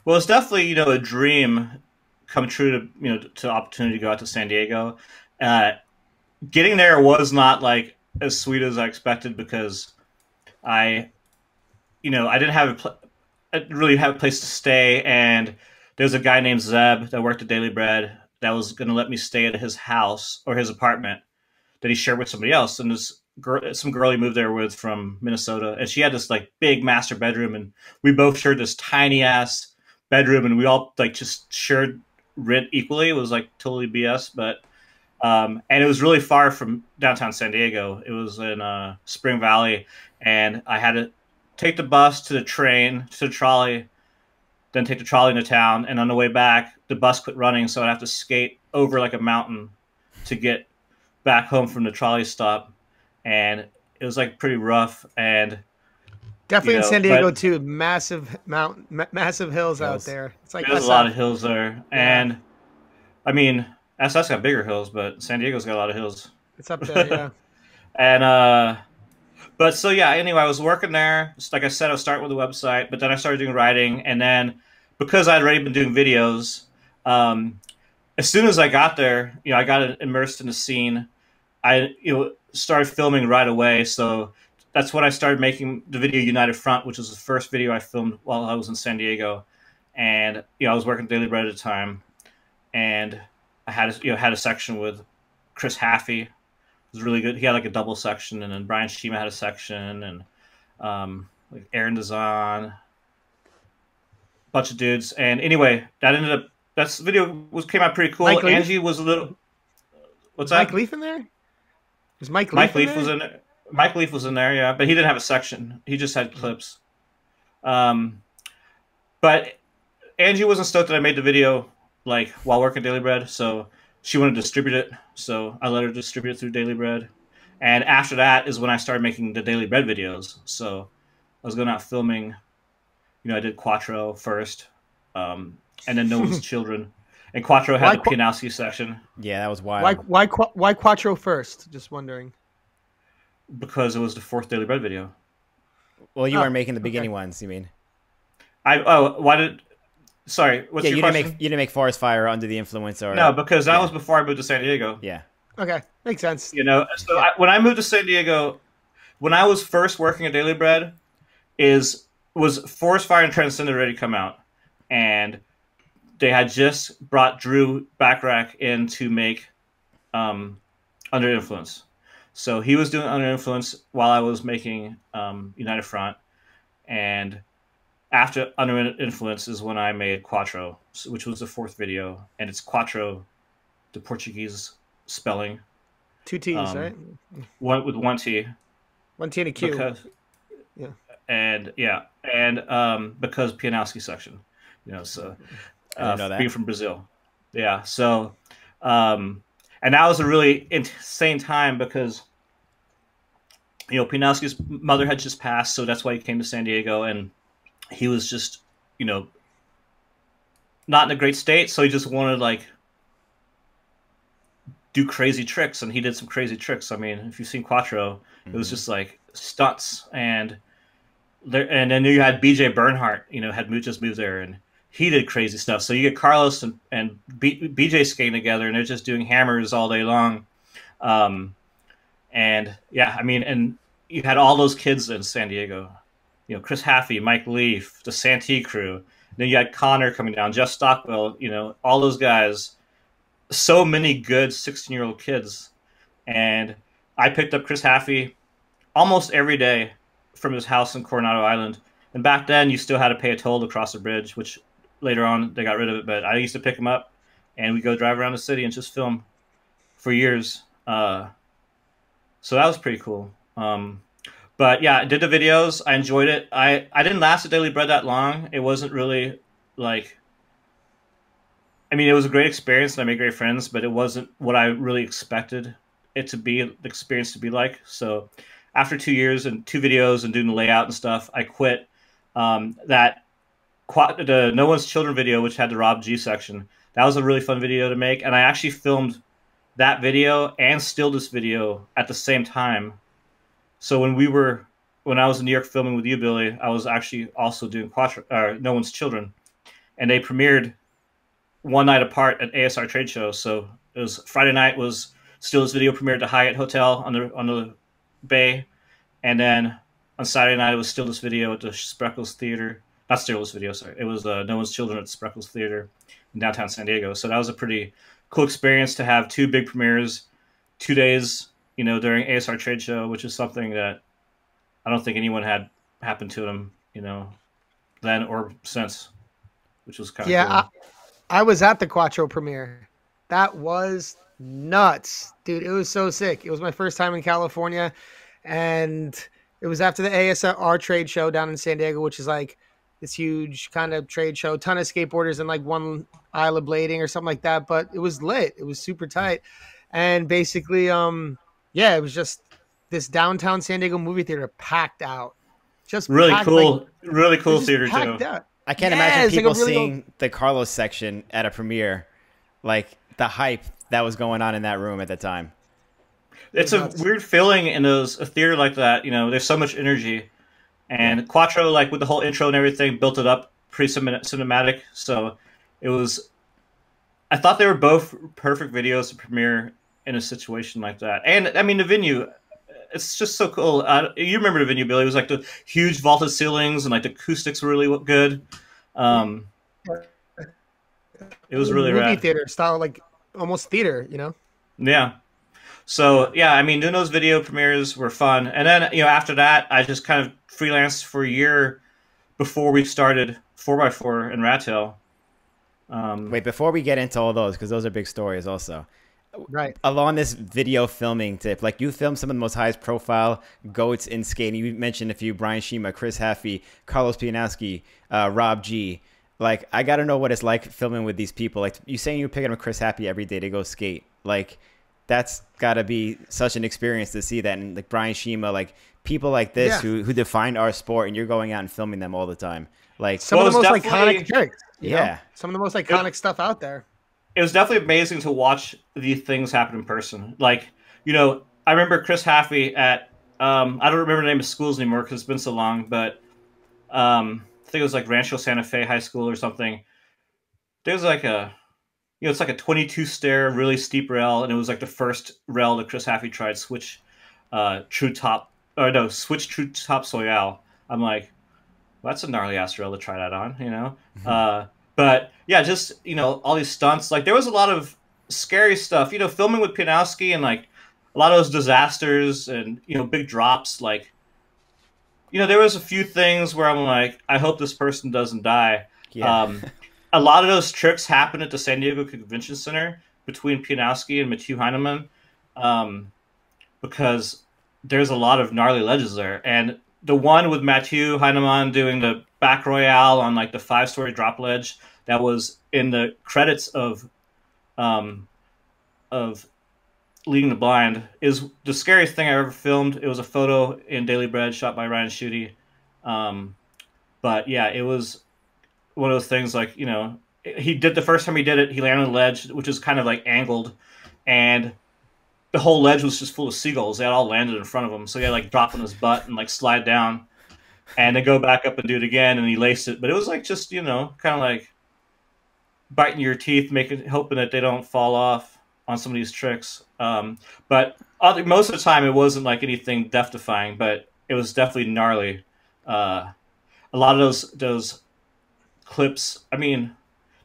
Well, it's definitely a dream come true to to opportunity to go out to San Diego. Uh, Getting there was not like as sweet as I expected because I I didn't have I didn't really have a place to stay, and there's a guy named Zeb that worked at Daily Bread that was going to let me stay at his house or his apartment that he shared with somebody else. And this girl, some girl he moved there with from Minnesota, and she had this like big master bedroom, and we both shared this tiny ass bedroom, and we all like just shared rent equally. It was like totally BS, but and it was really far from downtown San Diego. It was in Spring Valley, and I had to take the bus to the train to the trolley, then take the trolley into town. And on the way back, the bus quit running, so I'd have to skate over like a mountain to get back home from the trolley stop. And it was like pretty rough. And Definitely in San Diego but too. Massive hills out hills. there. It's like There's a lot of SF. hills there, Yeah, and I mean, SS got bigger hills, but San Diego's got a lot of hills. it's up there. Yeah. And but so yeah, anyway, I was working there. Just like I said, I was starting with the website, but then I started doing writing, and then because I'd already been doing videos, um, as soon as I got there, I got immersed in the scene. I started filming right away, so that's when I started making the video United Front, which was the first video I filmed while I was in San Diego, and I was working Daily Bread at the time, and I had had a section with Chris Haffey was really good. He had like a double section, and then Brian Shima had a section, and like Aaron Dazan, a bunch of dudes. And anyway, that ended up that's video was came out pretty Mike cool. Leaf. Angie was a little. What's Is Mike that? Leaf in there? Is Mike Mike Leaf in Leaf was there? in. Mike Leaf was in there, yeah, but he didn't have a section. He just had clips. Um, but Angie wasn't stoked that I made the video like while working Daily Bread, so she wanted to distribute it. So I let her distribute it through Daily Bread. And after that is when I started making the Daily Bread videos. So I was going out filming. I did Quattro first, and then No One's Children. And Quattro had Why? the Pianowski section Yeah, that was Why? wild. Why Quattro first? Just wondering. because it was the fourth Daily Bread video. Well, you Oh, weren't making the okay. beginning ones. You mean? Why did? Sorry, what's Yeah, your question? you didn't make Forest Fire under the influence No, or because that yeah, was before I moved to San Diego. yeah. Okay, makes sense. So when I moved to San Diego, when I was first working at Daily Bread, is was Forest Fire and Transcendent already come out, and they had just brought Drew Backrack in to make Under Influence. So he was doing Under Influence while I was making United Front, and after Under Influence is when I made Quattro, which was the fourth video, and it's Quattro, the Portuguese spelling, Two T's, right? um, one with one T, One T and a Q. because Yeah. and yeah, and because Pianowski section, so I didn't know being that. from Brazil, yeah. So, and that was a really insane time because Pianowski's mother had just passed, so that's why he came to San Diego, and he was just you know not in a great state, so he just wanted like do crazy tricks, and he did some crazy tricks. I mean, if you've seen Quattro, it was Hmm. just like stunts, and then you had BJ Bernhardt, had just moved there, and he did crazy stuff. So you get Carlos and BJ skating together, and they're just doing hammers all day long. Um, and yeah, I mean, and you had all those kids in San Diego, Chris Haffey, Mike Leaf, the Santee crew. Then you had Connor coming down, Jeff Stockwell, all those guys. So many good 16-year-old kids. And I picked up Chris Haffey almost every day from his house in Coronado Island. And back then, you still had to pay a toll to cross the bridge, which later on they got rid of it. But I used to pick him up, and we go drive around the city and just film for years. So that was pretty cool. But yeah, I did the videos. I enjoyed it. I didn't last at Daily Bread that long. It wasn't really like. I mean, it was a great experience, and I made great friends, but it wasn't what I really expected it to be, the experience to be like. So after 2 years and two videos and doing the layout and stuff, I quit. That the No One's Children video, which had the Rob G section, that was a really fun video to make, and I actually filmed that video and still this video at the same time. So when I was in New York filming with you, Billy, I was actually also doing No One's Children, and they premiered one night apart at ASR trade shows. So it was Friday night was Steelers Video premiered at the Hyatt Hotel on the Bay, and then on Saturday night it was Steelers Video at the Spreckles Theater. Not Steelers Video, sorry. It was No One's Children at the Spreckles Theater in downtown San Diego. So that was a pretty cool experience to have two big premieres, 2 days, during ASR trade show, which is something that I don't think anyone had happened to them, then or since, which was kind of cool. I was at the Quattro premiere. That was nuts, dude. It was so sick. It was my first time in California, and it was after the ASR trade show down in San Diego, which is like this huge kind of trade show, ton of skateboarders and like one aisle of blading or something like that. But it was lit. It was super tight. And basically, it was just this downtown San Diego movie theater packed out. Just really packed, cool, really cool theater too. Out. I can't imagine people seeing the Carlos section at a premiere, like the hype that was going on in that room at the time. It's a weird feeling in a theater like that. There's so much energy, and Quattro, like with the whole intro and everything, built it up pretty cinematic. So it was. I thought they were both perfect videos to premiere in a situation like that. And I mean, the venue, it's just so cool. You remember the venue, Billy? It was like the huge vaulted ceilings and like the acoustics were really good. It was really movie rad. Theater style, like almost theater, Yeah. So yeah, I mean, doing those video premieres were fun. And then after that, I just kind of freelanced for a year before we started 4x4 and Rat Tail. Wait, before we get into all those, because those are big stories also. Right. Along this video filming tip, like you filmed some of the most highest profile goats in skating. You mentioned a few: Brian Shima, Chris Haffey, Carlos Pianowski, Rob G. Like, I got to know what it's like filming with these people. Like, you saying you're picking up Chris Haffey every day to go skate. Like, that's got to be such an experience to see that. And like Brian Shima, like people like this who defined our sport, and you're going out and filming them all the time. Like some of the most iconic tricks. Yeah. Some of the most iconic stuff out there. It was definitely amazing to watch these things happen in person. Like, I remember Chris Haffey at, I don't remember the name of schools anymore because it's been so long, but I think it was like Rancho Santa Fe High School or something. There was like it's like a 22 stair, really steep rail, and it was like the first rail that Chris Haffey tried, switch true top Soyal. I'm like, well, that's a gnarly ass rail to try that on, Mm-hmm. But yeah, just all these stunts. Like there was a lot of scary stuff. Filming with Pianowski and like a lot of those disasters and big drops. Like there was a few things where I'm like, I hope this person doesn't die. Yeah. A lot of those tricks happened at the San Diego Convention Center between Pianowski and Mathieu Heinemann, because there's a lot of gnarly ledges there. And the one with Mathieu Heinemann doing the back royale on like the 5-story drop ledge that was in the credits of Leading the Blind is the scariest thing I ever filmed. It was a photo in Daily Bread shot by Ryan Schutte. But yeah, it was one of those things like, he did the first time he did it, he landed on the ledge, which is kind of like angled, and the whole ledge was just full of seagulls. They had all landed in front of him. So he had like drop on his butt and like slide down and then go back up and do it again. And he laced it. But it was like just, kind of like biting your teeth, hoping that they don't fall off on some of these tricks. But most of the time it wasn't like anything death defying, but it was definitely gnarly. A lot of those clips, I mean,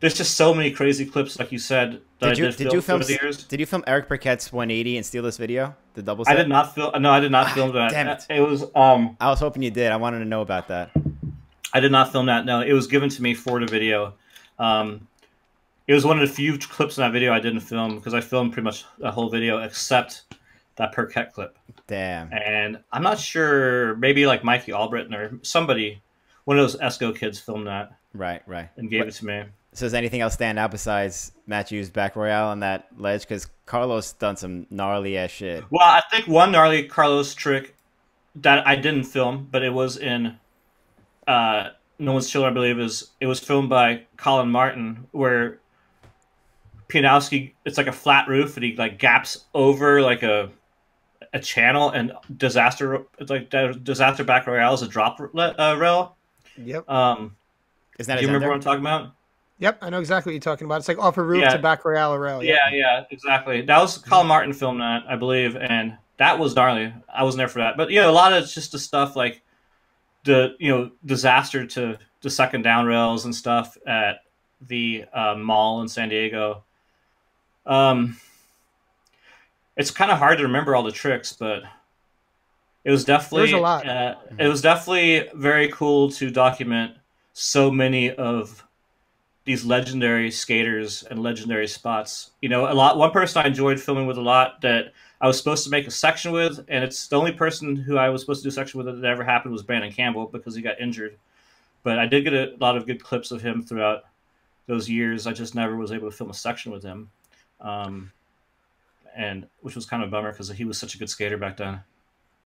there's just so many crazy clips, like you said. Did you film Eric Burkett's 180 and steal this video? The double set? I did not film. No, I did not film that. Damn it! It was. I was hoping you did. I wanted to know about that. I did not film that. No, it was given to me for the video. It was one of the few clips in that video I didn't film because I filmed pretty much the whole video except that Burkett clip. Damn. And I'm not sure. Maybe like Mikey Albritton or somebody, one of those Esco kids, filmed that. Right. And gave it to me. So does anything else stand out besides Matthew's back royale on that ledge? Because Carlos done some gnarly ass shit. Well, I think one gnarly Carlos trick that I didn't film, but it was in No One's Children, I believe, it was filmed by Colin Martin, where Pianowski, it's like a flat roof, and he like gaps over like a channel, and disaster back royale is a drop rail. Yep. Is that do you remember what I'm talking about? Yep, I know exactly what you're talking about. It's like off a roof to Yeah, back Royale Rail. Yep. yeah, exactly. That was Colin Martin filmed that, I believe, and that was gnarly. I wasn't there for that, but a lot of it's just the stuff like the disaster to the second down rails and stuff at the mall in San Diego. Um, it's kind of hard to remember all the tricks, but it was There's a definitely lot. very cool to document so many of these legendary skaters and legendary spots. One person I enjoyed filming with a lot that I was supposed to make a section with, and it's the only person who I was supposed to do a section with that ever happened was Brandon Campbell because he got injured. But I did get a lot of good clips of him throughout those years. I just never was able to film a section with him, and which was kind of a bummer because he was such a good skater back then.